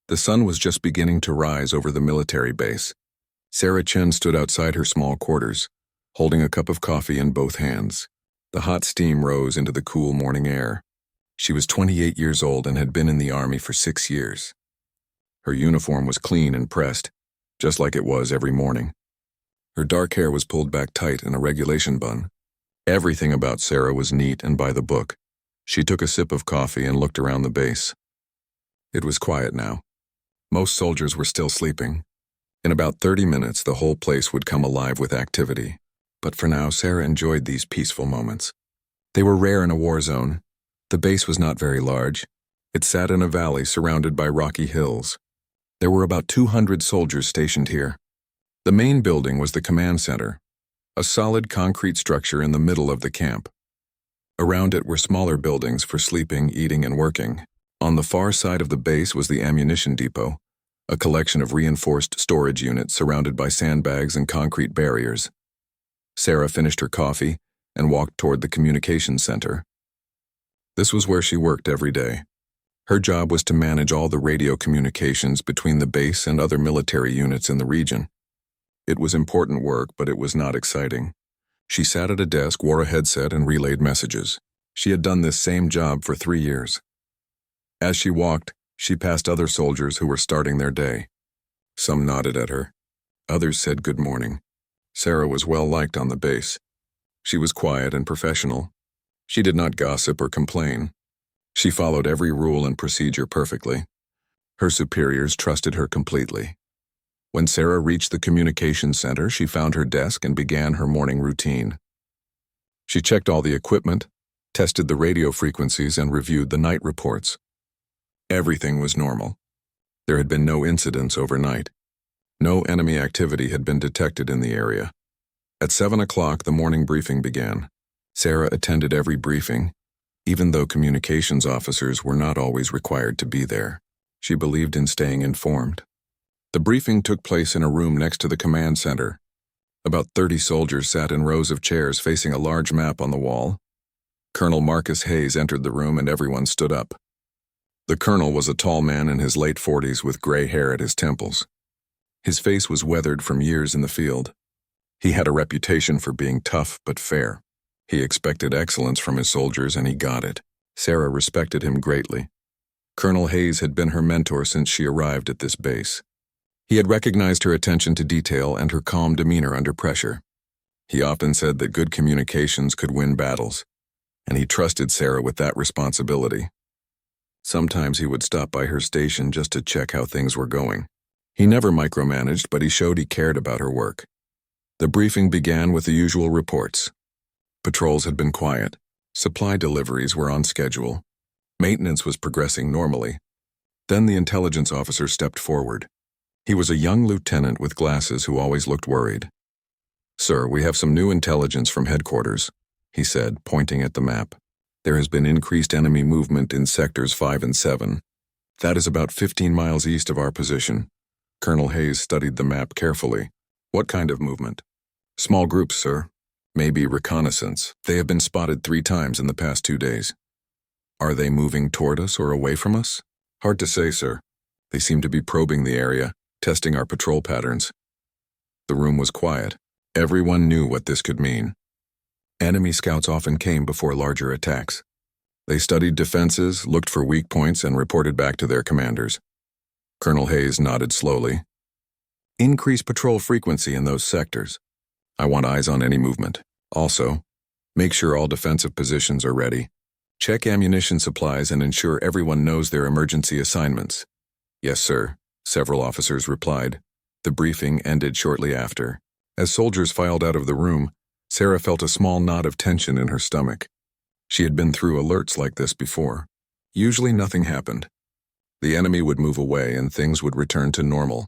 The sun was just beginning to rise over the military base. Sarah Chen stood outside her small quarters, holding a cup of coffee in both hands. The hot steam rose into the cool morning air. She was 28 years old and had been in the army for 6 years. Her uniform was clean and pressed, just like it was every morning. Her dark hair was pulled back tight in a regulation bun. Everything about Sarah was neat and by the book. She took a sip of coffee and looked around the base. It was quiet now. Most soldiers were still sleeping. In about 30 minutes, the whole place would come alive with activity. But for now, Sarah enjoyed these peaceful moments. They were rare in a war zone. The base was not very large. It sat in a valley surrounded by rocky hills. There were about 200 soldiers stationed here. The main building was the command center, a solid concrete structure in the middle of the camp. Around it were smaller buildings for sleeping, eating, and working. On the far side of the base was the ammunition depot, a collection of reinforced storage units surrounded by sandbags and concrete barriers. Sarah finished her coffee and walked toward the communications center. This was where she worked every day. Her job was to manage all the radio communications between the base and other military units in the region. It was important work, but it was not exciting. She sat at a desk, wore a headset, and relayed messages. She had done this same job for 3 years. As she walked, she passed other soldiers who were starting their day. Some nodded at her. Others said good morning. Sarah was well liked on the base. She was quiet and professional. She did not gossip or complain. She followed every rule and procedure perfectly. Her superiors trusted her completely. When Sarah reached the communications center, she found her desk and began her morning routine. She checked all the equipment, tested the radio frequencies, and reviewed the night reports. Everything was normal. There had been no incidents overnight. No enemy activity had been detected in the area. At 7 o'clock, the morning briefing began. Sarah attended every briefing, even though communications officers were not always required to be there. She believed in staying informed. The briefing took place in a room next to the command center. About 30 soldiers sat in rows of chairs facing a large map on the wall. Colonel Marcus Hayes entered the room and everyone stood up. The colonel was a tall man in his late 40s with gray hair at his temples. His face was weathered from years in the field. He had a reputation for being tough but fair. He expected excellence from his soldiers and he got it. Sarah respected him greatly. Colonel Hayes had been her mentor since she arrived at this base. He had recognized her attention to detail and her calm demeanor under pressure. He often said that good communications could win battles, and he trusted Sarah with that responsibility. Sometimes he would stop by her station just to check how things were going. He never micromanaged, but he showed he cared about her work. The briefing began with the usual reports. Patrols had been quiet. Supply deliveries were on schedule. Maintenance was progressing normally. Then the intelligence officer stepped forward. He was a young lieutenant with glasses who always looked worried. "Sir, we have some new intelligence from headquarters," he said, pointing at the map. "There has been increased enemy movement in sectors 5 and 7. That is about 15 miles east of our position." Colonel Hayes studied the map carefully. "What kind of movement?" "Small groups, sir. Maybe reconnaissance. They have been spotted 3 times in the past 2 days. "Are they moving toward us or away from us?" "Hard to say, sir. They seem to be probing the area, testing our patrol patterns." The room was quiet. Everyone knew what this could mean. Enemy scouts often came before larger attacks. They studied defenses, looked for weak points, and reported back to their commanders. Colonel Hayes nodded slowly. "Increase patrol frequency in those sectors. I want eyes on any movement. Also, make sure all defensive positions are ready. Check ammunition supplies and ensure everyone knows their emergency assignments." "Yes, sir," several officers replied. The briefing ended shortly after. As soldiers filed out of the room, Sarah felt a small knot of tension in her stomach. She had been through alerts like this before. Usually nothing happened. The enemy would move away and things would return to normal.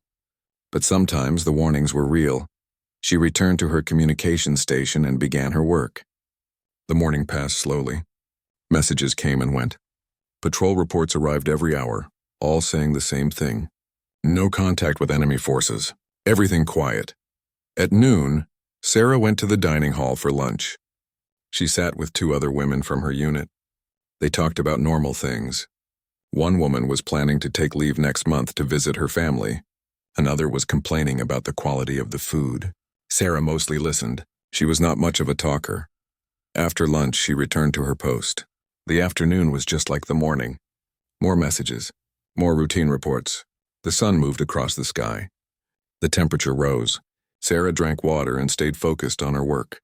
But sometimes the warnings were real. She returned to her communication station and began her work. The morning passed slowly. Messages came and went. Patrol reports arrived every hour, all saying the same thing. No contact with enemy forces. Everything quiet. At noon, Sarah went to the dining hall for lunch. She sat with 2 other women from her unit. They talked about normal things. One woman was planning to take leave next month to visit her family. Another was complaining about the quality of the food. Sarah mostly listened. She was not much of a talker. After lunch, she returned to her post. The afternoon was just like the morning. More messages, more routine reports. The sun moved across the sky. The temperature rose. Sarah drank water and stayed focused on her work.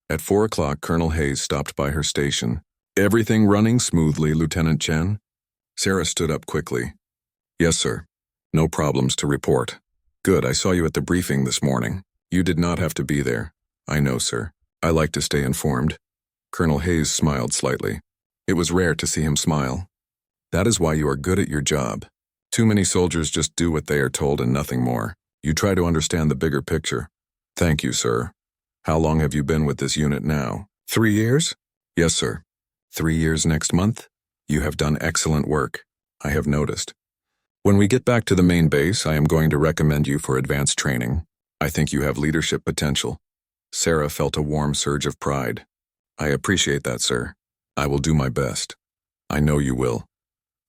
At 4 o'clock, Colonel Hayes stopped by her station. "Everything running smoothly, Lieutenant Chen?" Sarah stood up quickly. "Yes, sir. No problems to report." "Good, I saw you at the briefing this morning. You did not have to be there." "I know, sir. I like to stay informed." Colonel Hayes smiled slightly. It was rare to see him smile. "That is why you are good at your job. Too many soldiers just do what they are told and nothing more. You try to understand the bigger picture." "Thank you, sir. How long have you been with this unit now?" 3 years? "Yes, sir." 3 years next month? You have done excellent work. I have noticed. When we get back to the main base, I am going to recommend you for advanced training. I think you have leadership potential." Sarah felt a warm surge of pride. "I appreciate that, sir. I will do my best." "I know you will."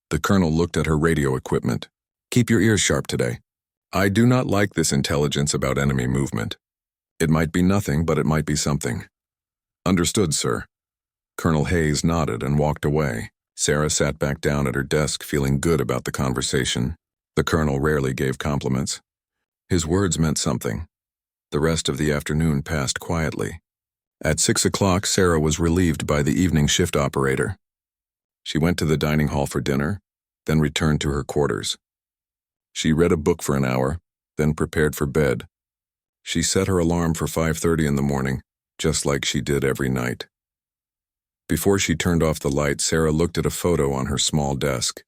The colonel looked at her radio equipment. "Keep your ears sharp today. I do not like this intelligence about enemy movement. It might be nothing, but it might be something." "Understood, sir." Colonel Hayes nodded and walked away. Sarah sat back down at her desk, feeling good about the conversation. The colonel rarely gave compliments. His words meant something. The rest of the afternoon passed quietly. At 6 o'clock, Sarah was relieved by the evening shift operator. She went to the dining hall for dinner, then returned to her quarters. She read a book for an hour, then prepared for bed. She set her alarm for 5:30 in the morning, just like she did every night. Before she turned off the light, Sarah looked at a photo on her small desk.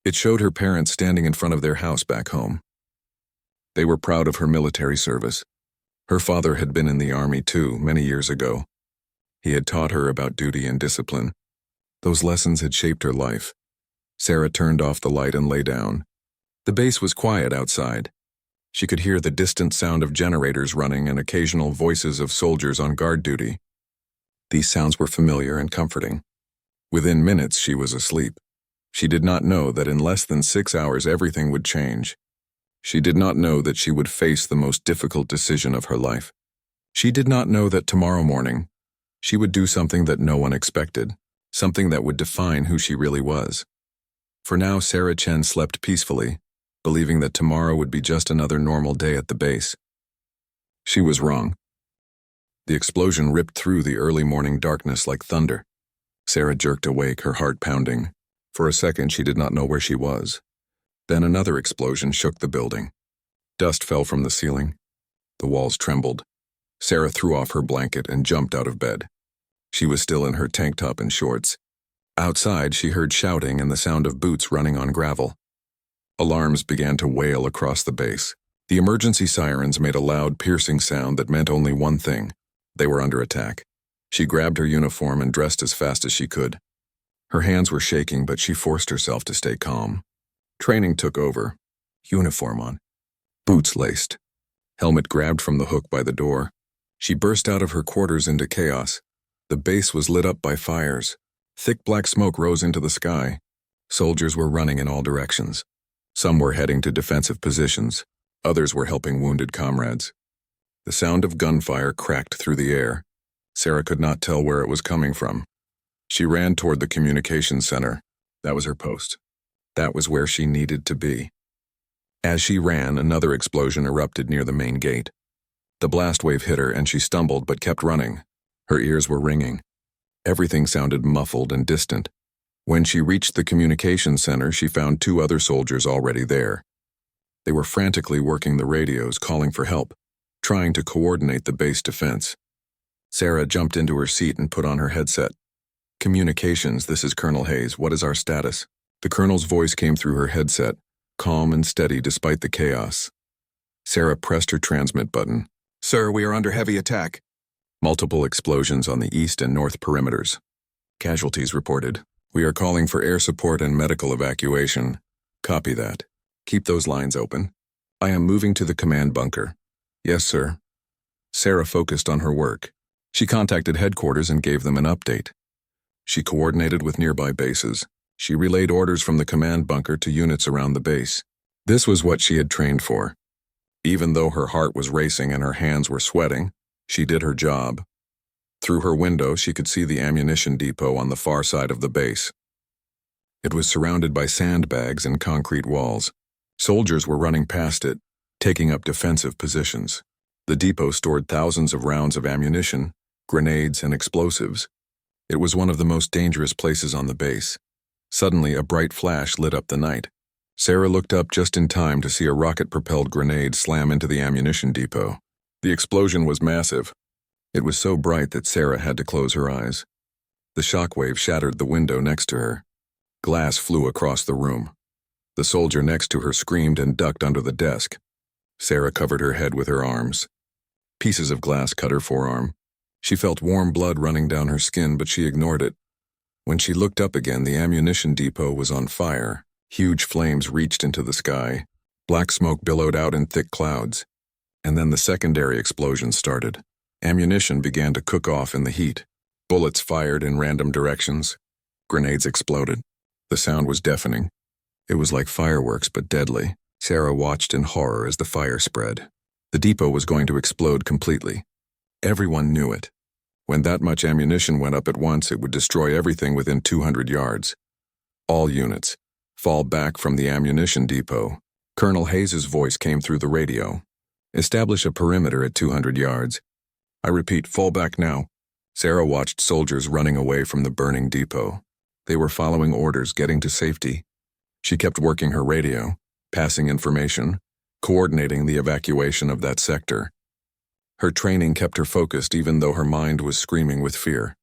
It showed her parents standing in front of their house back home. They were proud of her military service. Her father had been in the army too, many years ago. He had taught her about duty and discipline. Those lessons had shaped her life. Sarah turned off the light and lay down. The base was quiet outside. She could hear the distant sound of generators running and occasional voices of soldiers on guard duty. These sounds were familiar and comforting. Within minutes, she was asleep. She did not know that in less than 6 hours everything would change. She did not know that she would face the most difficult decision of her life. She did not know that tomorrow morning, she would do something that no one expected, something that would define who she really was. For now, Sarah Chen slept peacefully, believing that tomorrow would be just another normal day at the base. She was wrong. The explosion ripped through the early morning darkness like thunder. Sarah jerked awake, her heart pounding. For a second, she did not know where she was. Then another explosion shook the building. Dust fell from the ceiling. The walls trembled. Sarah threw off her blanket and jumped out of bed. She was still in her tank top and shorts. Outside, she heard shouting and the sound of boots running on gravel. Alarms began to wail across the base. The emergency sirens made a loud, piercing sound that meant only one thing. They were under attack. She grabbed her uniform and dressed as fast as she could. Her hands were shaking, but she forced herself to stay calm. Training took over. Uniform on. Boots laced. Helmet grabbed from the hook by the door. She burst out of her quarters into chaos. The base was lit up by fires. Thick black smoke rose into the sky. Soldiers were running in all directions. Some were heading to defensive positions. Others were helping wounded comrades. The sound of gunfire cracked through the air. Sarah could not tell where it was coming from. She ran toward the communications center. That was her post. That was where she needed to be. As she ran, another explosion erupted near the main gate. The blast wave hit her and she stumbled but kept running. Her ears were ringing. Everything sounded muffled and distant. When she reached the communications center, she found 2 other soldiers already there. They were frantically working the radios, calling for help, trying to coordinate the base defense. Sarah jumped into her seat and put on her headset. "Communications, this is Colonel Hayes. What is our status?" The colonel's voice came through her headset, calm and steady despite the chaos. Sarah pressed her transmit button. "Sir, we are under heavy attack." Multiple explosions on the east and north perimeters. Casualties reported. "We are calling for air support and medical evacuation." "Copy that. Keep those lines open." "I am moving to the command bunker." "Yes, sir." Sarah focused on her work. She contacted headquarters and gave them an update. She coordinated with nearby bases. She relayed orders from the command bunker to units around the base. This was what she had trained for. Even though her heart was racing and her hands were sweating, she did her job. Through her window, she could see the ammunition depot on the far side of the base. It was surrounded by sandbags and concrete walls. Soldiers were running past it, taking up defensive positions. The depot stored thousands of rounds of ammunition, grenades, and explosives. It was one of the most dangerous places on the base. Suddenly, a bright flash lit up the night. Sarah looked up just in time to see a rocket-propelled grenade slam into the ammunition depot. The explosion was massive. It was so bright that Sarah had to close her eyes. The shockwave shattered the window next to her. Glass flew across the room. The soldier next to her screamed and ducked under the desk. Sarah covered her head with her arms. Pieces of glass cut her forearm. She felt warm blood running down her skin, but she ignored it. When she looked up again, the ammunition depot was on fire. Huge flames reached into the sky. Black smoke billowed out in thick clouds. And then the secondary explosion started. Ammunition began to cook off in the heat. Bullets fired in random directions. Grenades exploded. The sound was deafening. It was like fireworks, but deadly. Sarah watched in horror as the fire spread. The depot was going to explode completely. Everyone knew it. When that much ammunition went up at once, it would destroy everything within 200 yards. All units, fall back from the ammunition depot. Colonel Hayes's voice came through the radio. Establish a perimeter at 200 yards. I repeat, fall back now. Sarah watched soldiers running away from the burning depot. They were following orders, getting to safety. She kept working her radio, passing information, coordinating the evacuation of that sector. Her training kept her focused even though her mind was screaming with fear.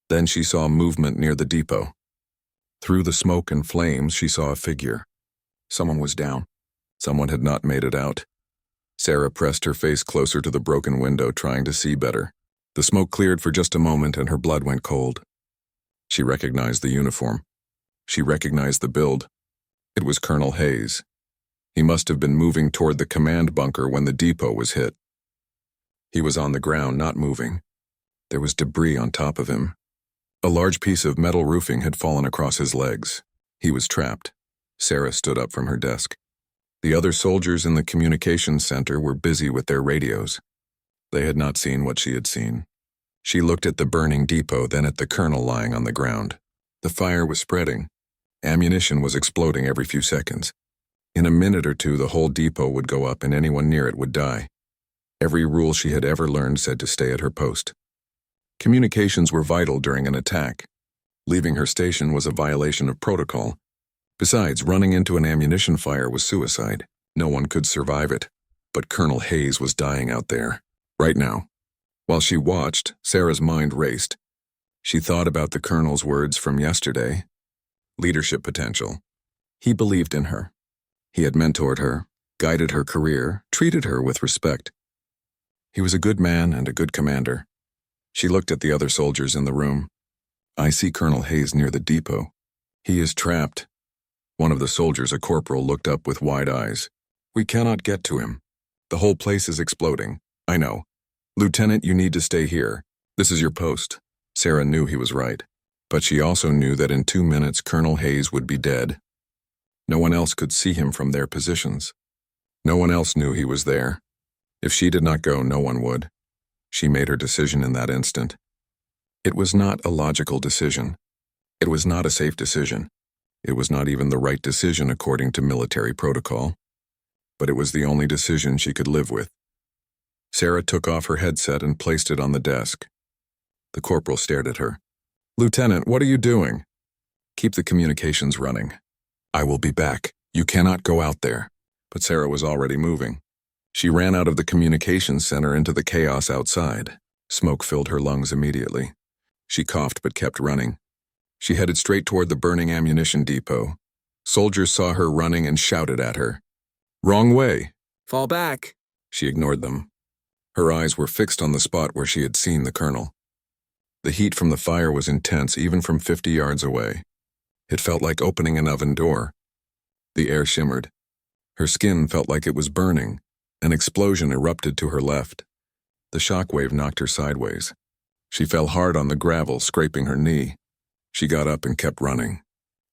Then she saw movement near the depot. Through the smoke and flames, she saw a figure. Someone was down. Someone had not made it out. Sarah pressed her face closer to the broken window, trying to see better. The smoke cleared for just a moment and her blood went cold. She recognized the uniform. She recognized the build. It was Colonel Hayes. He must have been moving toward the command bunker when the depot was hit. He was on the ground, not moving. There was debris on top of him. A large piece of metal roofing had fallen across his legs. He was trapped. Sarah stood up from her desk. The other soldiers in the communications center were busy with their radios. They had not seen what she had seen. She looked at the burning depot, then at the colonel lying on the ground. The fire was spreading. Ammunition was exploding every few seconds. In a minute or two, the whole depot would go up and anyone near it would die. Every rule she had ever learned said to stay at her post. Communications were vital during an attack. Leaving her station was a violation of protocol. Besides, running into an ammunition fire was suicide. No one could survive it. But Colonel Hayes was dying out there, right now. While she watched, Sarah's mind raced. She thought about the colonel's words from yesterday. Leadership potential. He believed in her. He had mentored her, guided her career, treated her with respect. He was a good man and a good commander. She looked at the other soldiers in the room. I see Colonel Hayes near the depot. He is trapped. One of the soldiers, a corporal, looked up with wide eyes. We cannot get to him. The whole place is exploding. I know. Lieutenant, you need to stay here. This is your post. Sarah knew he was right. But she also knew that in 2 minutes Colonel Hayes would be dead. No one else could see him from their positions. No one else knew he was there. If she did not go, no one would. She made her decision in that instant. It was not a logical decision. It was not a safe decision. It was not even the right decision according to military protocol. But it was the only decision she could live with. Sarah took off her headset and placed it on the desk. The corporal stared at her. Lieutenant, what are you doing? Keep the communications running. I will be back. You cannot go out there. But Sarah was already moving. She ran out of the communications center into the chaos outside. Smoke filled her lungs immediately. She coughed but kept running. She headed straight toward the burning ammunition depot. Soldiers saw her running and shouted at her. Wrong way. Fall back. She ignored them. Her eyes were fixed on the spot where she had seen the colonel. The heat from the fire was intense even from 50 yards away. It felt like opening an oven door. The air shimmered. Her skin felt like it was burning. An explosion erupted to her left. The shockwave knocked her sideways. She fell hard on the gravel, scraping her knee. She got up and kept running.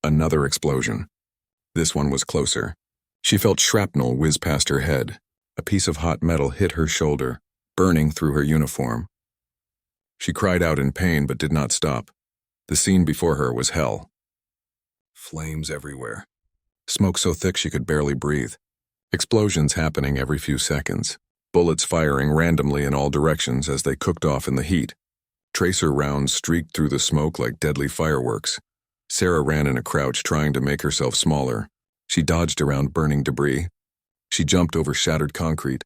Another explosion. This one was closer. She felt shrapnel whiz past her head. A piece of hot metal hit her shoulder, burning through her uniform. She cried out in pain but did not stop. The scene before her was hell. Flames everywhere. Smoke so thick she could barely breathe. Explosions happening every few seconds. Bullets firing randomly in all directions as they cooked off in the heat. Tracer rounds streaked through the smoke like deadly fireworks. Sarah ran in a crouch, trying to make herself smaller. She dodged around burning debris. She jumped over shattered concrete.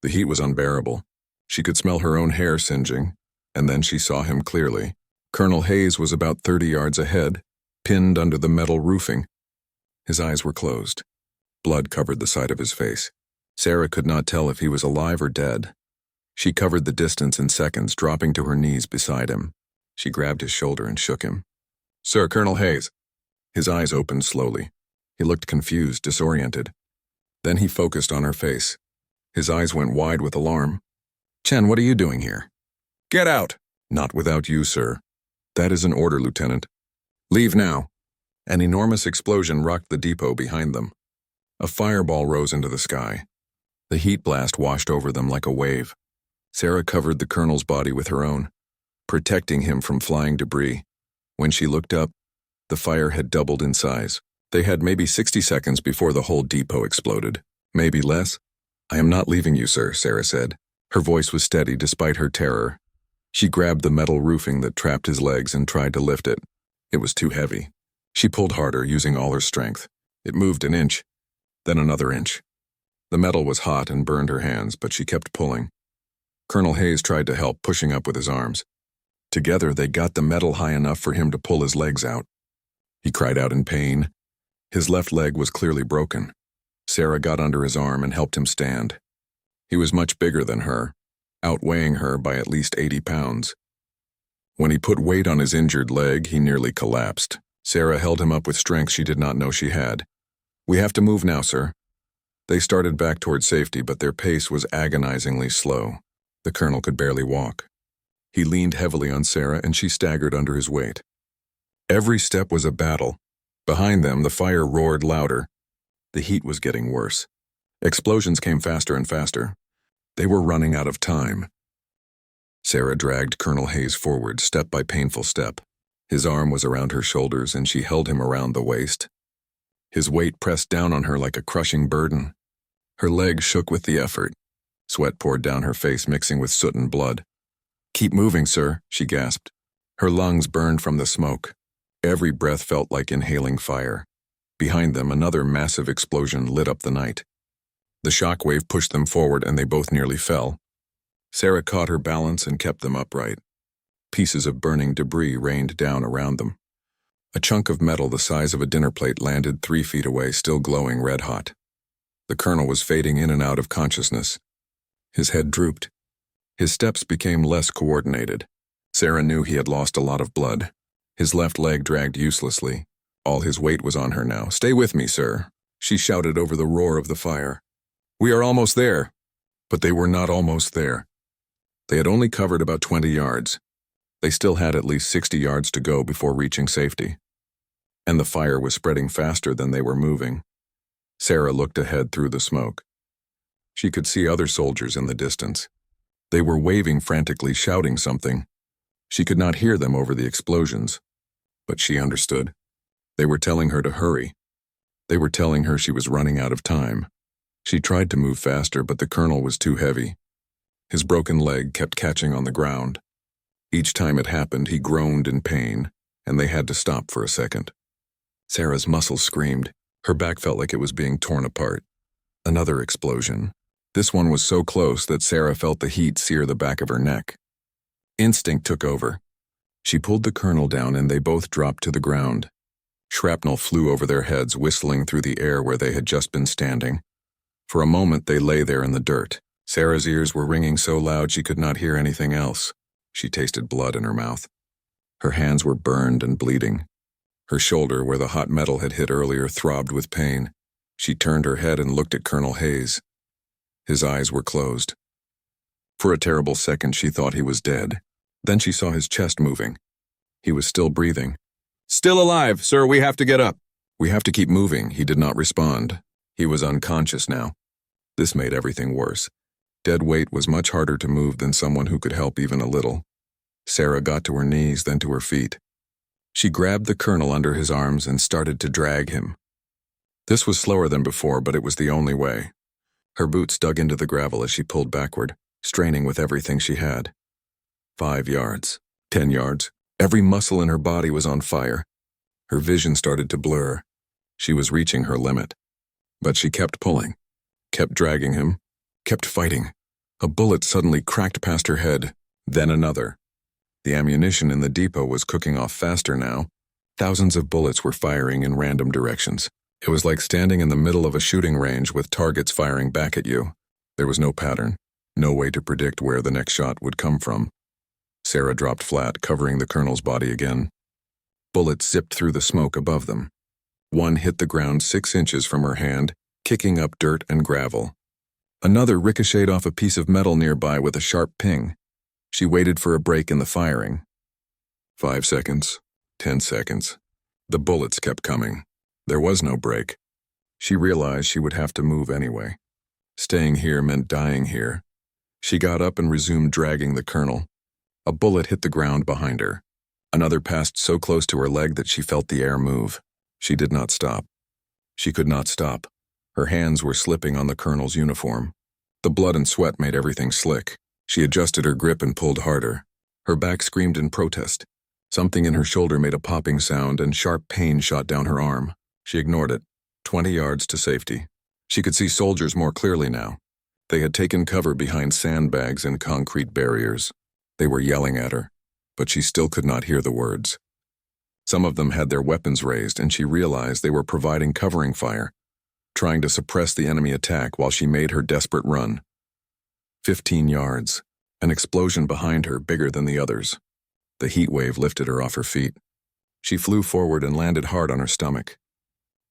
The heat was unbearable. She could smell her own hair singeing, and then she saw him clearly. Colonel Hayes was about 30 yards ahead, pinned under the metal roofing. His eyes were closed. Blood covered the side of his face. Sarah could not tell if he was alive or dead. She covered the distance in seconds, dropping to her knees beside him. She grabbed his shoulder and shook him. "Sir, Colonel Hayes." His eyes opened slowly. He looked confused, disoriented. Then he focused on her face. His eyes went wide with alarm. "Chen, what are you doing here?" "Get out!" "Not without you, sir." "That is an order, Lieutenant." "Leave now." An enormous explosion rocked the depot behind them. A fireball rose into the sky. The heat blast washed over them like a wave. Sarah covered the colonel's body with her own, protecting him from flying debris. When she looked up, the fire had doubled in size. They had maybe 60 seconds before the whole depot exploded. Maybe less. "I am not leaving you, sir," Sarah said. Her voice was steady despite her terror. She grabbed the metal roofing that trapped his legs and tried to lift it. It was too heavy. She pulled harder, using all her strength. It moved an inch, then another inch. The metal was hot and burned her hands, but she kept pulling. Colonel Hayes tried to help, pushing up with his arms. Together, they got the metal high enough for him to pull his legs out. He cried out in pain. His left leg was clearly broken. Sarah got under his arm and helped him stand. He was much bigger than her, outweighing her by at least 80 pounds. When he put weight on his injured leg, he nearly collapsed. Sarah held him up with strength she did not know she had. "We have to move now, sir." They started back toward safety, but their pace was agonizingly slow. The colonel could barely walk. He leaned heavily on Sarah, and she staggered under his weight. Every step was a battle. Behind them, the fire roared louder. The heat was getting worse. Explosions came faster and faster. They were running out of time. Sarah dragged Colonel Hayes forward, step by painful step. His arm was around her shoulders, and she held him around the waist. His weight pressed down on her like a crushing burden. Her legs shook with the effort. Sweat poured down her face, mixing with soot and blood. "Keep moving, sir," she gasped. Her lungs burned from the smoke. Every breath felt like inhaling fire. Behind them, another massive explosion lit up the night. The shockwave pushed them forward, and they both nearly fell. Sarah caught her balance and kept them upright. Pieces of burning debris rained down around them. A chunk of metal the size of a dinner plate landed 3 feet away, still glowing red-hot. The colonel was fading in and out of consciousness. His head drooped. His steps became less coordinated. Sarah knew he had lost a lot of blood. His left leg dragged uselessly. All his weight was on her now. "Stay with me, sir," she shouted over the roar of the fire. "We are almost there." But they were not almost there. They had only covered about 20 yards. They still had at least 60 yards to go before reaching safety. And the fire was spreading faster than they were moving. Sarah looked ahead through the smoke. She could see other soldiers in the distance. They were waving frantically, shouting something. She could not hear them over the explosions, but she understood. They were telling her to hurry. They were telling her she was running out of time. She tried to move faster, but the colonel was too heavy. His broken leg kept catching on the ground. Each time it happened, he groaned in pain, and they had to stop for a second. Sarah's muscles screamed. Her back felt like it was being torn apart. Another explosion. This one was so close that Sarah felt the heat sear the back of her neck. Instinct took over. She pulled the colonel down, and they both dropped to the ground. Shrapnel flew over their heads, whistling through the air where they had just been standing. For a moment, they lay there in the dirt. Sarah's ears were ringing so loud she could not hear anything else. She tasted blood in her mouth. Her hands were burned and bleeding. Her shoulder, where the hot metal had hit earlier, throbbed with pain. She turned her head and looked at Colonel Hayes. His eyes were closed. For a terrible second, she thought he was dead. Then she saw his chest moving. He was still breathing. Still alive, sir, we have to get up. We have to keep moving, he did not respond. He was unconscious now. This made everything worse. Dead weight was much harder to move than someone who could help even a little. Sarah got to her knees, then to her feet. She grabbed the colonel under his arms and started to drag him. This was slower than before, but it was the only way. Her boots dug into the gravel as she pulled backward, straining with everything she had. 5 yards, 10 yards. Every muscle in her body was on fire. Her vision started to blur. She was reaching her limit. But she kept pulling, kept dragging him, kept fighting. A bullet suddenly cracked past her head, then another. The ammunition in the depot was cooking off faster now. Thousands of bullets were firing in random directions. It was like standing in the middle of a shooting range with targets firing back at you. There was no pattern, no way to predict where the next shot would come from. Sarah dropped flat, covering the colonel's body again. Bullets zipped through the smoke above them. One hit the ground 6 inches from her hand, kicking up dirt and gravel. Another ricocheted off a piece of metal nearby with a sharp ping. She waited for a break in the firing. 5 seconds, 10 seconds. The bullets kept coming. There was no break. She realized she would have to move anyway. Staying here meant dying here. She got up and resumed dragging the colonel. A bullet hit the ground behind her. Another passed so close to her leg that she felt the air move. She did not stop. She could not stop. Her hands were slipping on the colonel's uniform. The blood and sweat made everything slick. She adjusted her grip and pulled harder. Her back screamed in protest. Something in her shoulder made a popping sound and sharp pain shot down her arm. She ignored it. 20 yards to safety. She could see soldiers more clearly now. They had taken cover behind sandbags and concrete barriers. They were yelling at her, but she still could not hear the words. Some of them had their weapons raised, and she realized they were providing covering fire, trying to suppress the enemy attack while she made her desperate run. 15 yards. An explosion behind her, bigger than the others. The heat wave lifted her off her feet. She flew forward and landed hard on her stomach.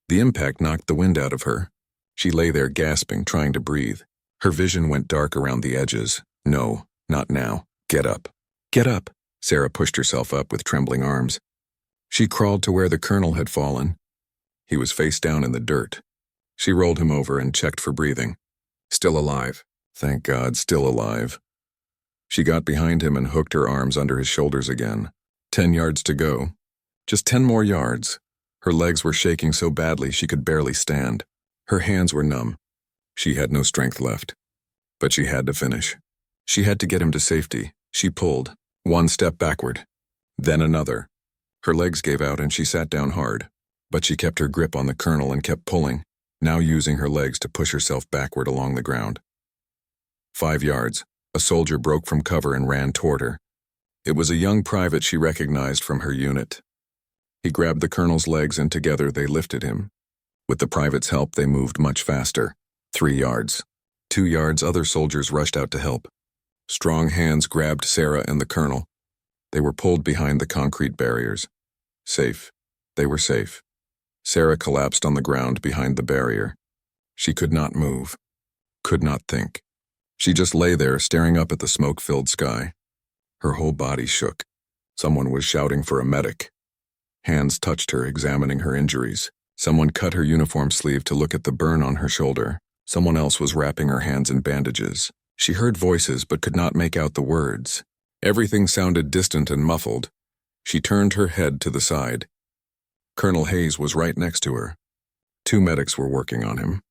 The impact knocked the wind out of her. She lay there gasping, trying to breathe. Her vision went dark around the edges. No, not now. Get up. Get up. Sarah pushed herself up with trembling arms. She crawled to where the colonel had fallen. He was face down in the dirt. She rolled him over and checked for breathing. Still alive. Thank God, still alive. She got behind him and hooked her arms under his shoulders again. 10 yards to go. Just 10 more yards. Her legs were shaking so badly she could barely stand. Her hands were numb. She had no strength left. But she had to finish. She had to get him to safety. She pulled. 1 step backward. Then another. Her legs gave out and she sat down hard. But she kept her grip on the colonel and kept pulling, now using her legs to push herself backward along the ground. 5 yards. A soldier broke from cover and ran toward her. It was a young private she recognized from her unit. He grabbed the colonel's legs and together they lifted him. With the private's help, they moved much faster. 3 yards. 2 yards, other soldiers rushed out to help. Strong hands grabbed Sarah and the colonel. They were pulled behind the concrete barriers. Safe. They were safe. Sarah collapsed on the ground behind the barrier. She could not move. Could not think. She just lay there staring up at the smoke-filled sky. Her whole body shook. Someone was shouting for a medic. Hands touched her, examining her injuries. Someone cut her uniform sleeve to look at the burn on her shoulder. Someone else was wrapping her hands in bandages. She heard voices but could not make out the words. Everything sounded distant and muffled. She turned her head to the side. Colonel Hayes was right next to her. 2 medics were working on him.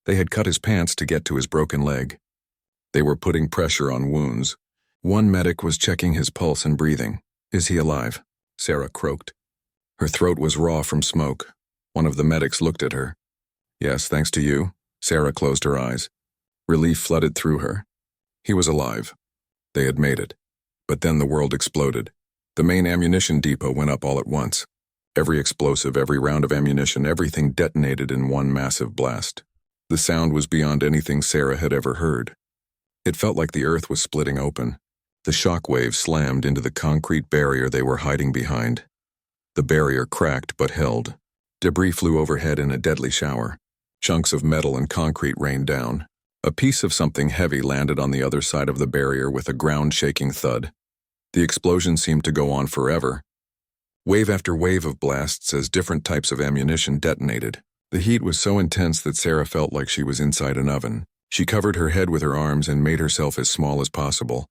They had cut his pants to get to his broken leg. They were putting pressure on wounds. 1 medic was checking his pulse and breathing. "Is he alive?" Sarah croaked. Her throat was raw from smoke. One of the medics looked at her. "Yes, thanks to you." Sarah closed her eyes. Relief flooded through her. He was alive. They had made it. But then the world exploded. The main ammunition depot went up all at once. Every explosive, every round of ammunition, everything detonated in one massive blast. The sound was beyond anything Sarah had ever heard. It felt like the earth was splitting open. The shock wave slammed into the concrete barrier they were hiding behind. The barrier cracked but held. Debris flew overhead in a deadly shower. Chunks of metal and concrete rained down. A piece of something heavy landed on the other side of the barrier with a ground-shaking thud. The explosion seemed to go on forever. Wave after wave of blasts as different types of ammunition detonated. The heat was so intense that Sarah felt like she was inside an oven. She covered her head with her arms and made herself as small as possible.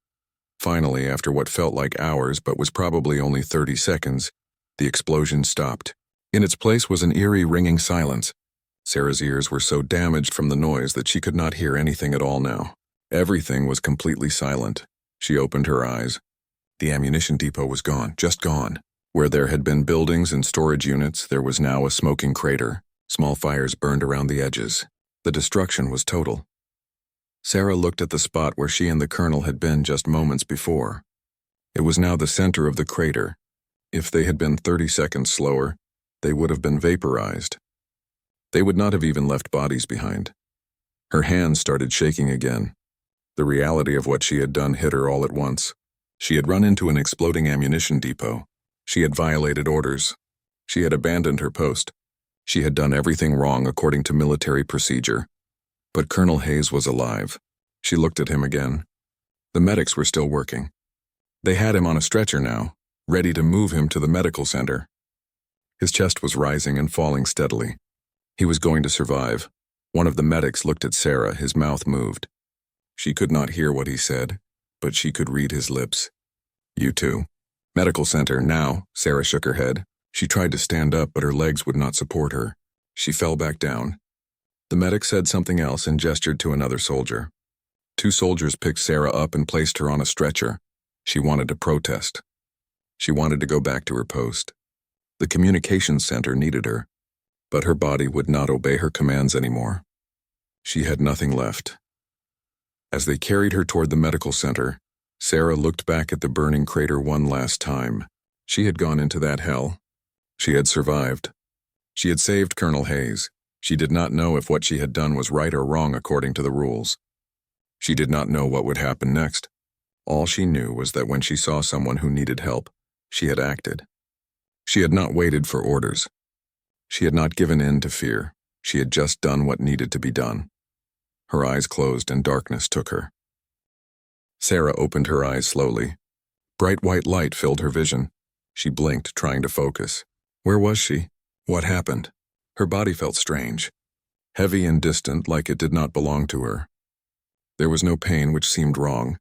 Finally, after what felt like hours but was probably only 30 seconds, the explosion stopped. In its place was an eerie ringing silence. Sarah's ears were so damaged from the noise that she could not hear anything at all now. Everything was completely silent. She opened her eyes. The ammunition depot was gone, just gone. Where there had been buildings and storage units, there was now a smoking crater. Small fires burned around the edges. The destruction was total. Sarah looked at the spot where she and the colonel had been just moments before. It was now the center of the crater. If they had been 30 seconds slower, they would have been vaporized. They would not have even left bodies behind. Her hands started shaking again. The reality of what she had done hit her all at once. She had run into an exploding ammunition depot. She had violated orders. She had abandoned her post. She had done everything wrong according to military procedure. But Colonel Hayes was alive. She looked at him again. The medics were still working. They had him on a stretcher now, ready to move him to the medical center. His chest was rising and falling steadily. He was going to survive. One of the medics looked at Sarah, his mouth moved. She could not hear what he said, but she could read his lips. "You too." "Medical center, now." Sarah shook her head. She tried to stand up, but her legs would not support her. She fell back down. The medic said something else and gestured to another soldier. 2 soldiers picked Sarah up and placed her on a stretcher. She wanted to protest. She wanted to go back to her post. The communications center needed her, but her body would not obey her commands anymore. She had nothing left. As they carried her toward the medical center, Sarah looked back at the burning crater one last time. She had gone into that hell. She had survived. She had saved Colonel Hayes. She did not know if what she had done was right or wrong according to the rules. She did not know what would happen next. All she knew was that when she saw someone who needed help, she had acted. She had not waited for orders. She had not given in to fear. She had just done what needed to be done. Her eyes closed and darkness took her. Sarah opened her eyes slowly. Bright white light filled her vision. She blinked, trying to focus. Where was she? What happened? Her body felt strange, heavy and distant, like it did not belong to her. There was no pain, which seemed wrong.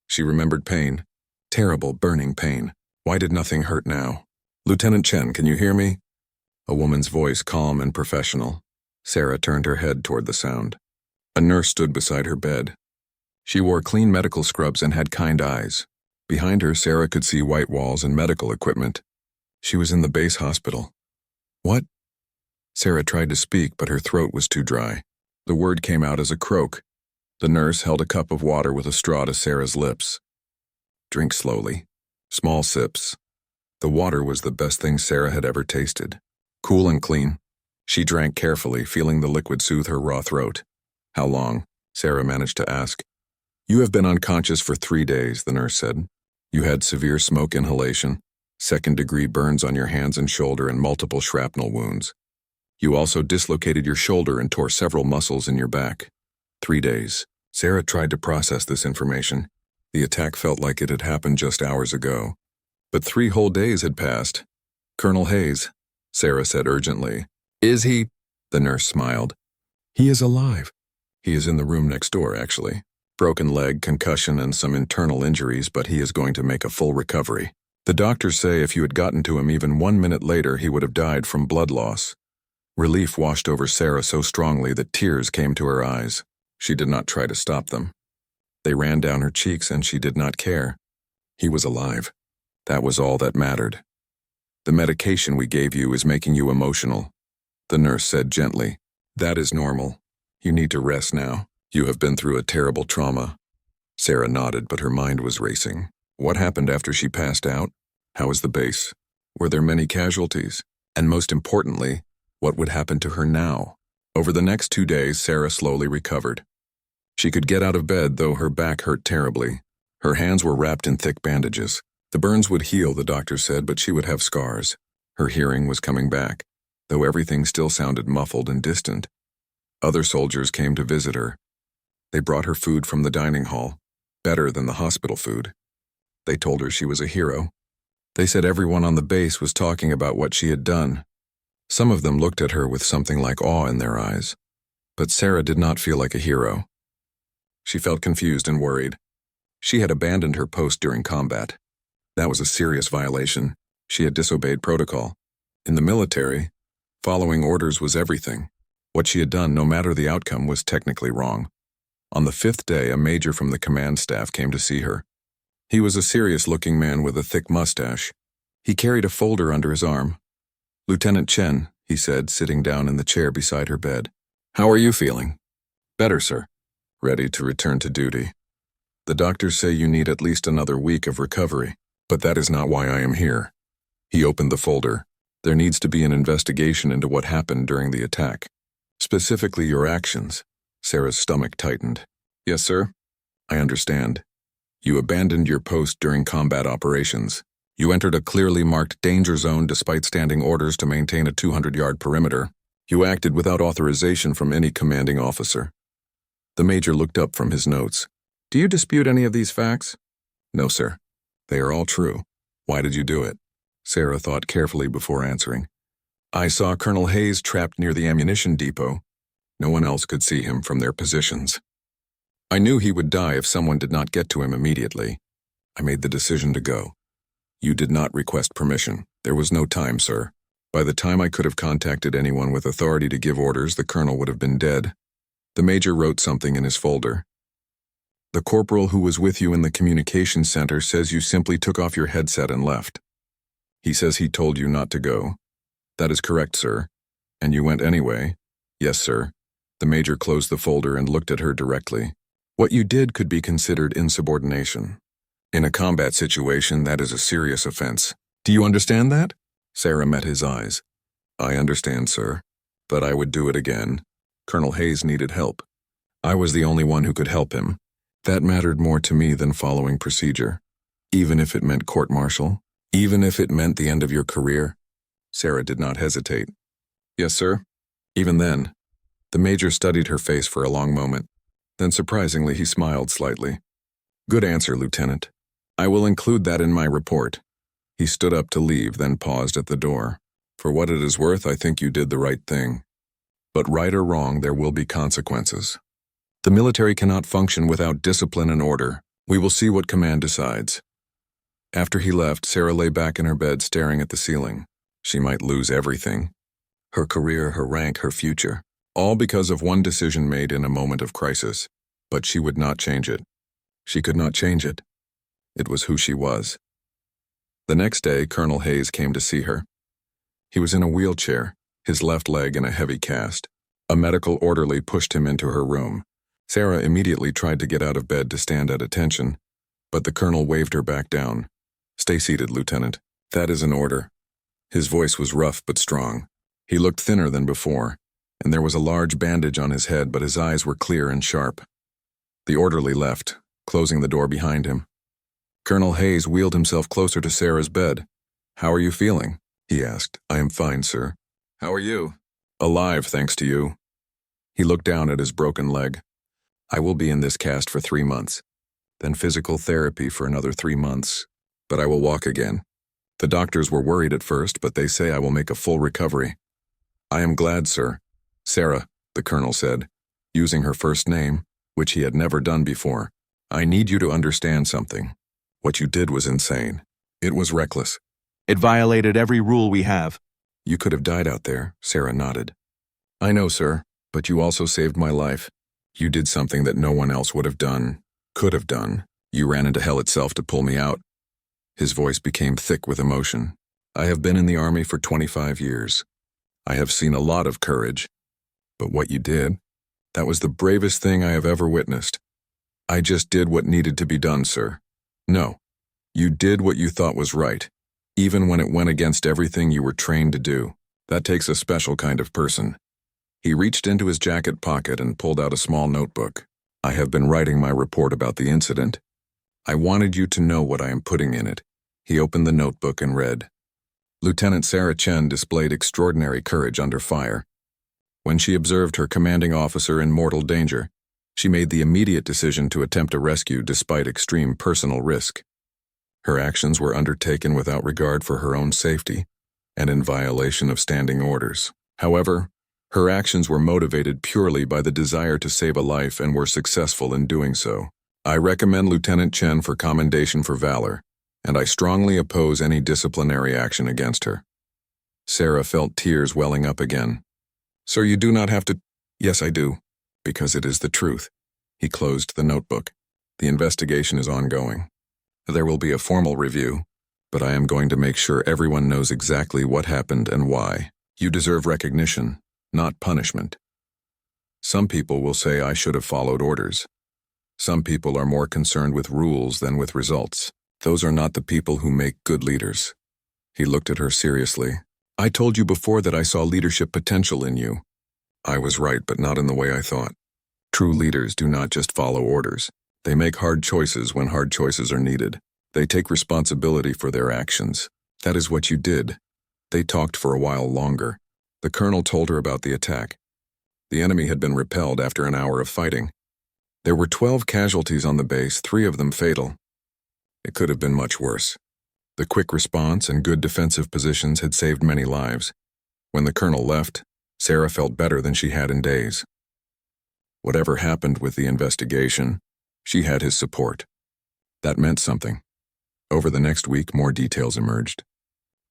She remembered pain. Terrible, burning pain. Why did nothing hurt now? "Lieutenant Chen, can you hear me?" A woman's voice, calm and professional. Sarah turned her head toward the sound. A nurse stood beside her bed. She wore clean medical scrubs and had kind eyes. Behind her, Sarah could see white walls and medical equipment. She was in the base hospital. "What?" Sarah tried to speak, but her throat was too dry. The word came out as a croak. The nurse held a cup of water with a straw to Sarah's lips. "Drink slowly. Small sips." The water was the best thing Sarah had ever tasted. Cool and clean. She drank carefully, feeling the liquid soothe her raw throat. "How long?" Sarah managed to ask. "You have been unconscious for 3 days," the nurse said. "You had severe smoke inhalation, second-degree burns on your hands and shoulder, and multiple shrapnel wounds. You also dislocated your shoulder and tore several muscles in your back. 3 days." Sarah tried to process this information. The attack felt like it had happened just hours ago. But 3 whole days had passed. "Colonel Hayes," Sarah said urgently. "Is he?" The nurse smiled. "He is alive. He is in the room next door, actually. Broken leg, concussion, and some internal injuries, but he is going to make a full recovery. The doctors say if you had gotten to him even 1 minute later, he would have died from blood loss." Relief washed over Sarah so strongly that tears came to her eyes. She did not try to stop them. They ran down her cheeks, and she did not care. He was alive. That was all that mattered. "The medication we gave you is making you emotional," the nurse said gently. "That is normal. You need to rest now. You have been through a terrible trauma." Sarah nodded, but her mind was racing. What happened after she passed out? How was the base? Were there many casualties? And most importantly, what would happen to her now? Over the next 2 days, Sarah slowly recovered. She could get out of bed, though her back hurt terribly. Her hands were wrapped in thick bandages. The burns would heal, the doctor said, but she would have scars. Her hearing was coming back, though everything still sounded muffled and distant. Other soldiers came to visit her. They brought her food from the dining hall, better than the hospital food. They told her she was a hero. They said everyone on the base was talking about what she had done. Some of them looked at her with something like awe in their eyes. But Sarah did not feel like a hero. She felt confused and worried. She had abandoned her post during combat. That was a serious violation. She had disobeyed protocol. In the military, following orders was everything. What she had done, no matter the outcome, was technically wrong. On the 5th day, a major from the command staff came to see her. He was a serious-looking man with a thick mustache. He carried a folder under his arm. "Lieutenant Chen," he said, sitting down in the chair beside her bed. "How are you feeling?" "Better, sir. Ready to return to duty. The doctors say you need at least another week of recovery, but that is not why I am here." He opened the folder. "There needs to be an investigation into what happened during the attack. Specifically your actions." Sarah's stomach tightened. "Yes, sir. I understand. You abandoned your post during combat operations. You entered a clearly marked danger zone despite standing orders to maintain a 200-yard perimeter. You acted without authorization from any commanding officer." The major looked up from his notes. "Do you dispute any of these facts?" "No, sir. They are all true. Why did you do it?" Sarah thought carefully before answering. "I saw Colonel Hayes trapped near the ammunition depot. No one else could see him from their positions. I knew he would die if someone did not get to him immediately. I made the decision to go. You did not request permission. There was no time, sir. By the time I could have contacted anyone with authority to give orders, the colonel would have been dead." The major wrote something in his folder. "The corporal who was with you in the communications center says you simply took off your headset and left. He says he told you not to go." "That is correct, sir. And you went anyway?" "Yes, sir." The major closed the folder and looked at her directly. "What you did could be considered insubordination. In a combat situation, that is a serious offense. Do you understand that?" Sarah met his eyes. "I understand, sir. But I would do it again. Colonel Hayes needed help. I was the only one who could help him. That mattered more to me than following procedure. Even if it meant court-martial, even if it meant the end of your career." Sarah did not hesitate. "Yes, sir." Even then, the major studied her face for a long moment. Then surprisingly, he smiled slightly. "Good answer, Lieutenant. I will include that in my report." He stood up to leave, then paused at the door. "For what it is worth, I think you did the right thing. But right or wrong, there will be consequences. The military cannot function without discipline and order. We will see what command decides." After he left, Sarah lay back in her bed staring at the ceiling. She might lose everything. Her career, her rank, her future. All because of one decision made in a moment of crisis. But she would not change it. She could not change it. It was who she was. The next day, Colonel Hayes came to see her. He was in a wheelchair, his left leg in a heavy cast. A medical orderly pushed him into her room. Sarah immediately tried to get out of bed to stand at attention, but the colonel waved her back down. "Stay seated, Lieutenant. That is an order." His voice was rough but strong. He looked thinner than before, and there was a large bandage on his head, but his eyes were clear and sharp. The orderly left, closing the door behind him. Colonel Hayes wheeled himself closer to Sarah's bed. "How are you feeling?" he asked. "I am fine, sir." "How are you?" "Alive, thanks to you." He looked down at his broken leg. "I will be in this cast for 3 months, then physical therapy for another 3 months, but I will walk again. The doctors were worried at first, but they say I will make a full recovery." "I am glad, sir." "Sarah," the colonel said, using her first name, which he had never done before. "I need you to understand something. What you did was insane. It was reckless. It violated every rule we have." "You could have died out there," Sarah nodded. "I know, sir, but you also saved my life. You did something that no one else would have done, could have done. You ran into hell itself to pull me out." His voice became thick with emotion. "I have been in the Army for 25 years. I have seen a lot of courage. But what you did, that was the bravest thing I have ever witnessed. I just did what needed to be done, sir. No, you did what you thought was right, even when it went against everything you were trained to do. That takes a special kind of person." He reached into his jacket pocket and pulled out a small notebook. "I have been writing my report about the incident. I wanted you to know what I am putting in it." He opened the notebook and read. Lieutenant Sarah Chen displayed extraordinary courage under fire. When she observed her commanding officer in mortal danger, she made the immediate decision to attempt a rescue despite extreme personal risk. Her actions were undertaken without regard for her own safety and in violation of standing orders. However, her actions were motivated purely by the desire to save a life and were successful in doing so. I recommend Lieutenant Chen for commendation for valor, and I strongly oppose any disciplinary action against her. Sarah felt tears welling up again. Sir, you do not have to— Yes, I do, because it is the truth. He closed the notebook. The investigation is ongoing. There will be a formal review, but I am going to make sure everyone knows exactly what happened and why. You deserve recognition, not punishment. Some people will say I should have followed orders. Some people are more concerned with rules than with results. Those are not the people who make good leaders. He looked at her seriously. I told you before that I saw leadership potential in you. I was right, but not in the way I thought. True leaders do not just follow orders. They make hard choices when hard choices are needed. They take responsibility for their actions. That is what you did. They talked for a while longer. The colonel told her about the attack. The enemy had been repelled after an hour of fighting. There were 12 casualties on the base, 3 of them fatal. It could have been much worse. The quick response and good defensive positions had saved many lives. When the colonel left, Sarah felt better than she had in days. Whatever happened with the investigation, she had his support. That meant something. Over the next week, more details emerged.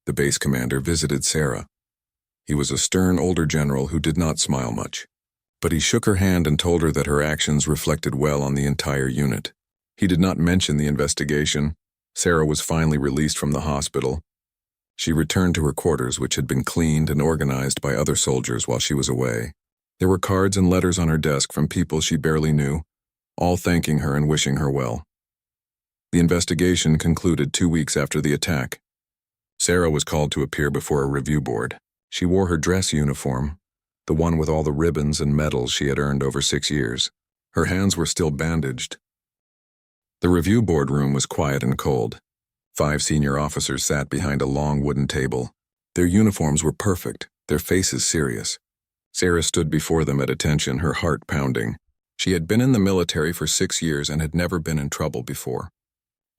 The base commander visited Sarah. He was a stern older general who did not smile much, but he shook her hand and told her that her actions reflected well on the entire unit. He did not mention the investigation. Sarah was finally released from the hospital. She returned to her quarters, which had been cleaned and organized by other soldiers while she was away. There were cards and letters on her desk from people she barely knew, all thanking her and wishing her well. The investigation concluded 2 weeks after the attack. Sarah was called to appear before a review board. She wore her dress uniform, the one with all the ribbons and medals she had earned over 6 years. Her hands were still bandaged. The review board room was quiet and cold. 5 senior officers sat behind a long wooden table. Their uniforms were perfect, their faces serious. Sarah stood before them at attention, her heart pounding. She had been in the military for 6 years and had never been in trouble before.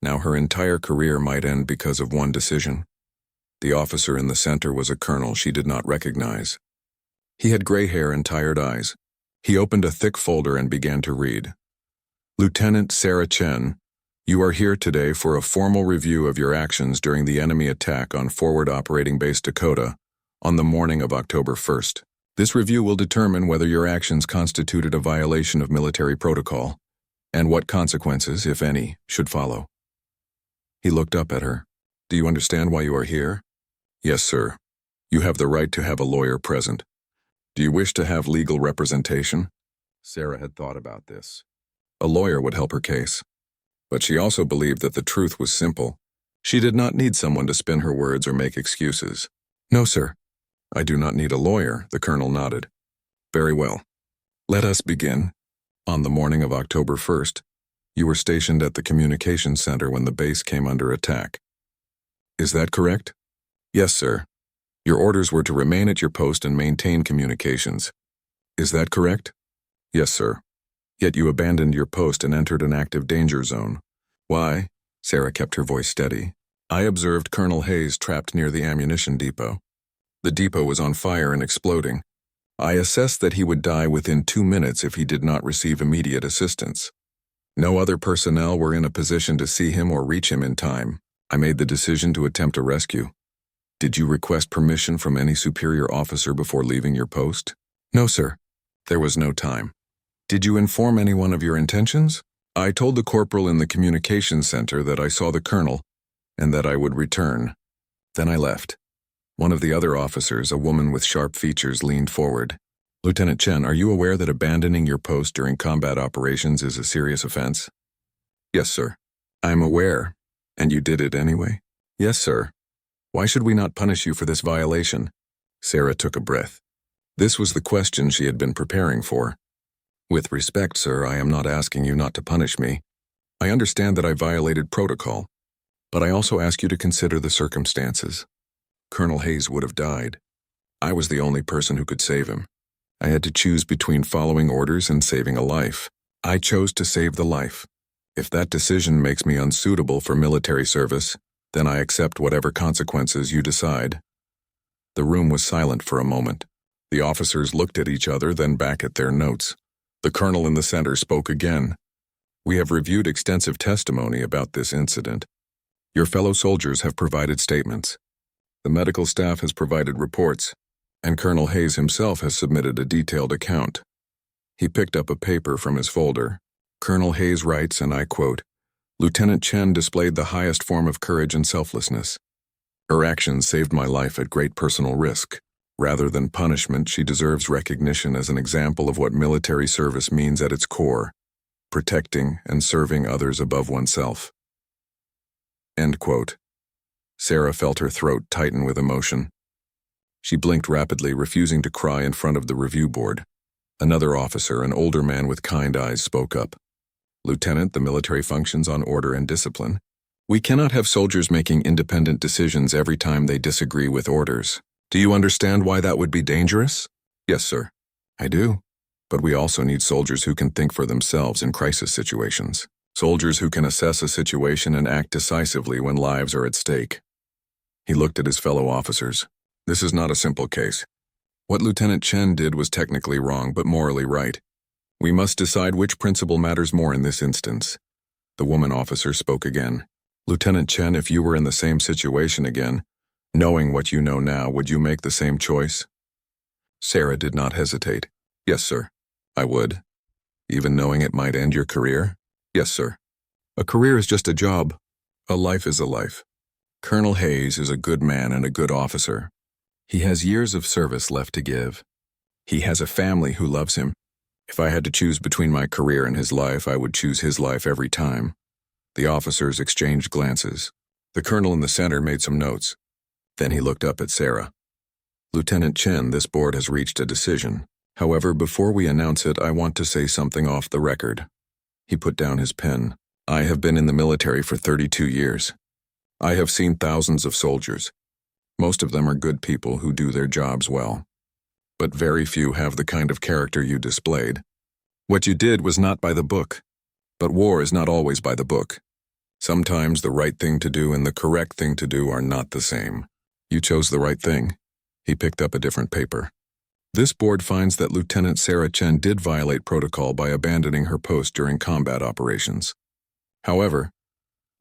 Now her entire career might end because of one decision. The officer in the center was a colonel she did not recognize. He had gray hair and tired eyes. He opened a thick folder and began to read. Lieutenant Sarah Chen, you are here today for a formal review of your actions during the enemy attack on Forward Operating Base Dakota on the morning of October 1st. This review will determine whether your actions constituted a violation of military protocol and what consequences, if any, should follow. He looked up at her. Do you understand why you are here? Yes, sir. You have the right to have a lawyer present. Do you wish to have legal representation? Sarah had thought about this. A lawyer would help her case. But she also believed that the truth was simple. She did not need someone to spin her words or make excuses. No, sir. I do not need a lawyer, the colonel nodded. Very well. Let us begin. On the morning of October 1st, you were stationed at the communications center when the base came under attack. Is that correct? Yes, sir. Your orders were to remain at your post and maintain communications. Is that correct? Yes, sir. Yet you abandoned your post and entered an active danger zone. Why? Sarah kept her voice steady. I observed Colonel Hayes trapped near the ammunition depot. The depot was on fire and exploding. I assessed that he would die within 2 minutes if he did not receive immediate assistance. No other personnel were in a position to see him or reach him in time. I made the decision to attempt a rescue. Did you request permission from any superior officer before leaving your post? No, sir. There was no time. Did you inform anyone of your intentions? I told the corporal in the communications center that I saw the colonel and that I would return. Then I left. One of the other officers, a woman with sharp features, leaned forward. Lieutenant Chen, are you aware that abandoning your post during combat operations is a serious offense? Yes, sir. I'm aware. And you did it anyway? Yes, sir. Why should we not punish you for this violation? Sarah took a breath. This was the question she had been preparing for. With respect, sir, I am not asking you not to punish me. I understand that I violated protocol, but I also ask you to consider the circumstances. Colonel Hayes would have died. I was the only person who could save him. I had to choose between following orders and saving a life. I chose to save the life. If that decision makes me unsuitable for military service, then I accept whatever consequences you decide." The room was silent for a moment. The officers looked at each other, then back at their notes. The colonel in the center spoke again. "We have reviewed extensive testimony about this incident. Your fellow soldiers have provided statements. The medical staff has provided reports, and Colonel Hayes himself has submitted a detailed account." He picked up a paper from his folder. Colonel Hayes writes, and I quote, "Lieutenant Chen displayed the highest form of courage and selflessness. Her actions saved my life at great personal risk. Rather than punishment, she deserves recognition as an example of what military service means at its core: protecting and serving others above oneself." End quote. Sarah felt her throat tighten with emotion. She blinked rapidly, refusing to cry in front of the review board. Another officer, an older man with kind eyes, spoke up. "Lieutenant, the military functions on order and discipline. We cannot have soldiers making independent decisions every time they disagree with orders. Do you understand why that would be dangerous?" "Yes, sir." "I do. But we also need soldiers who can think for themselves in crisis situations. Soldiers who can assess a situation and act decisively when lives are at stake." He looked at his fellow officers. "This is not a simple case. What Lieutenant Chen did was technically wrong, but morally right. We must decide which principle matters more in this instance." The woman officer spoke again. "Lieutenant Chen, if you were in the same situation again, knowing what you know now, would you make the same choice?" Sarah did not hesitate. "Yes, sir. I would." "Even knowing it might end your career?" "Yes, sir. A career is just a job. A life is a life. Colonel Hayes is a good man and a good officer. He has years of service left to give. He has a family who loves him. If I had to choose between my career and his life, I would choose his life every time." The officers exchanged glances. The colonel in the center made some notes. Then he looked up at Sarah. "Lieutenant Chen, this board has reached a decision. However, before we announce it, I want to say something off the record." He put down his pen. "I have been in the military for 32 years. I have seen thousands of soldiers. Most of them are good people who do their jobs well. But very few have the kind of character you displayed. What you did was not by the book. But war is not always by the book. Sometimes the right thing to do and the correct thing to do are not the same. You chose the right thing." He picked up a different paper. "This board finds that Lieutenant Sarah Chen did violate protocol by abandoning her post during combat operations. However,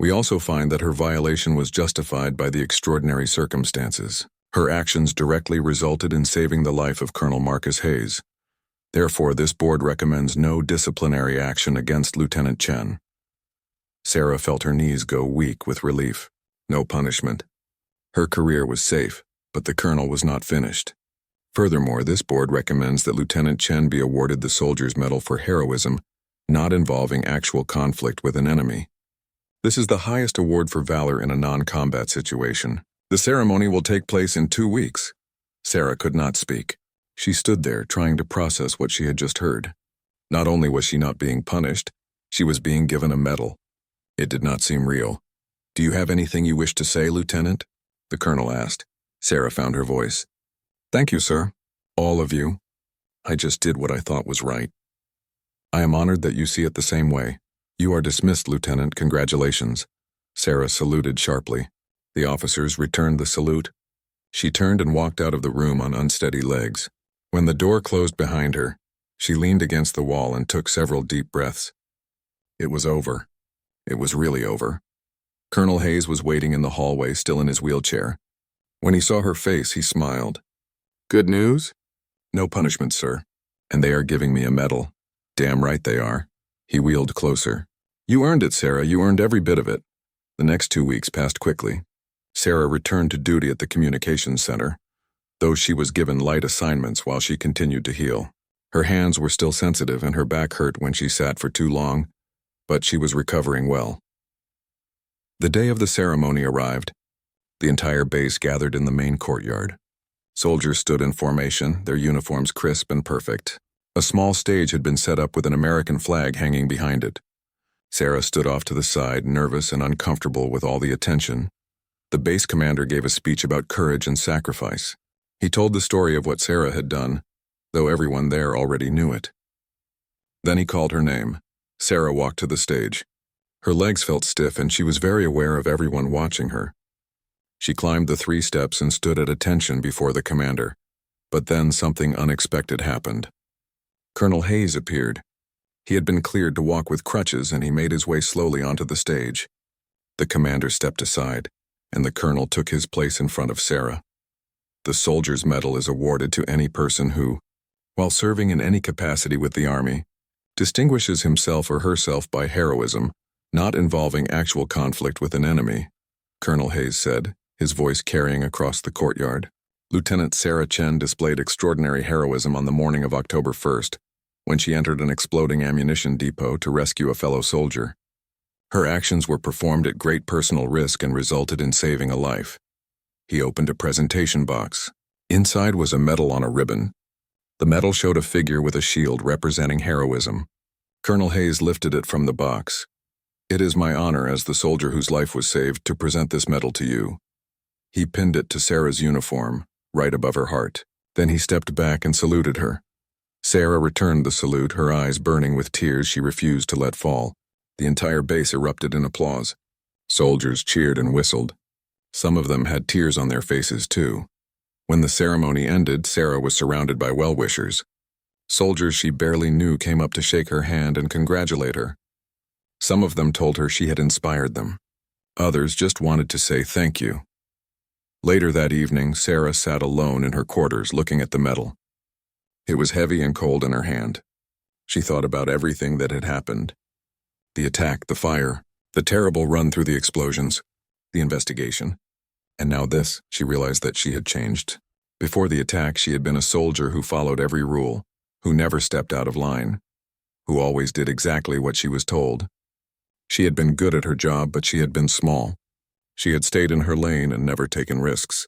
we also find that her violation was justified by the extraordinary circumstances. Her actions directly resulted in saving the life of Colonel Marcus Hayes. Therefore, this board recommends no disciplinary action against Lieutenant Chen." Sarah felt her knees go weak with relief. No punishment. Her career was safe, but the colonel was not finished. Furthermore, this board recommends that Lieutenant Chen be awarded the Soldier's Medal for heroism, not involving actual conflict with an enemy. This is the highest award for valor in a non-combat situation. The ceremony will take place in 2 weeks. Sarah could not speak. She stood there, trying to process what she had just heard. Not only was she not being punished, she was being given a medal. It did not seem real. "Do you have anything you wish to say, Lieutenant?" the colonel asked. Sarah found her voice. "Thank you, sir. All of you. I just did what I thought was right. I am honored that you see it the same way. You are dismissed, Lieutenant. Congratulations." Sarah saluted sharply. The officers returned the salute. She turned and walked out of the room on unsteady legs. When the door closed behind her, she leaned against the wall and took several deep breaths. It was over. It was really over. Colonel Hayes was waiting in the hallway, still in his wheelchair. When he saw her face, he smiled. "Good news?" "No punishment, sir. And they are giving me a medal." "Damn right they are." He wheeled closer. "You earned it, Sarah. You earned every bit of it." The next 2 weeks passed quickly. Sarah returned to duty at the communications center, though she was given light assignments while she continued to heal. Her hands were still sensitive and her back hurt when she sat for too long, but she was recovering well. The day of the ceremony arrived. The entire base gathered in the main courtyard. Soldiers stood in formation, their uniforms crisp and perfect. A small stage had been set up with an American flag hanging behind it. Sarah stood off to the side, nervous and uncomfortable with all the attention. The base commander gave a speech about courage and sacrifice. He told the story of what Sarah had done, though everyone there already knew it. Then he called her name. Sarah walked to the stage. Her legs felt stiff and she was very aware of everyone watching her. She climbed the 3 steps and stood at attention before the commander. But then something unexpected happened. Colonel Hayes appeared. He had been cleared to walk with crutches and he made his way slowly onto the stage. The commander stepped aside, and the colonel took his place in front of Sarah. The Soldier's Medal is awarded to any person who, while serving in any capacity with the Army, distinguishes himself or herself by heroism, not involving actual conflict with an enemy, Colonel Hayes said, his voice carrying across the courtyard. Lieutenant Sarah Chen displayed extraordinary heroism on the morning of October 1st, when she entered an exploding ammunition depot to rescue a fellow soldier. Her actions were performed at great personal risk and resulted in saving a life. He opened a presentation box. Inside was a medal on a ribbon. The medal showed a figure with a shield representing heroism. Colonel Hayes lifted it from the box. "It is my honor as the soldier whose life was saved to present this medal to you." He pinned it to Sarah's uniform, right above her heart. Then he stepped back and saluted her. Sarah returned the salute, her eyes burning with tears she refused to let fall. The entire base erupted in applause. Soldiers cheered and whistled. Some of them had tears on their faces, too. When the ceremony ended, Sarah was surrounded by well-wishers. Soldiers she barely knew came up to shake her hand and congratulate her. Some of them told her she had inspired them. Others just wanted to say thank you. Later that evening, Sarah sat alone in her quarters looking at the medal. It was heavy and cold in her hand. She thought about everything that had happened. The attack, the fire, the terrible run through the explosions, the investigation. And now this, she realized that she had changed. Before the attack, she had been a soldier who followed every rule, who never stepped out of line, who always did exactly what she was told. She had been good at her job, but she had been small. She had stayed in her lane and never taken risks.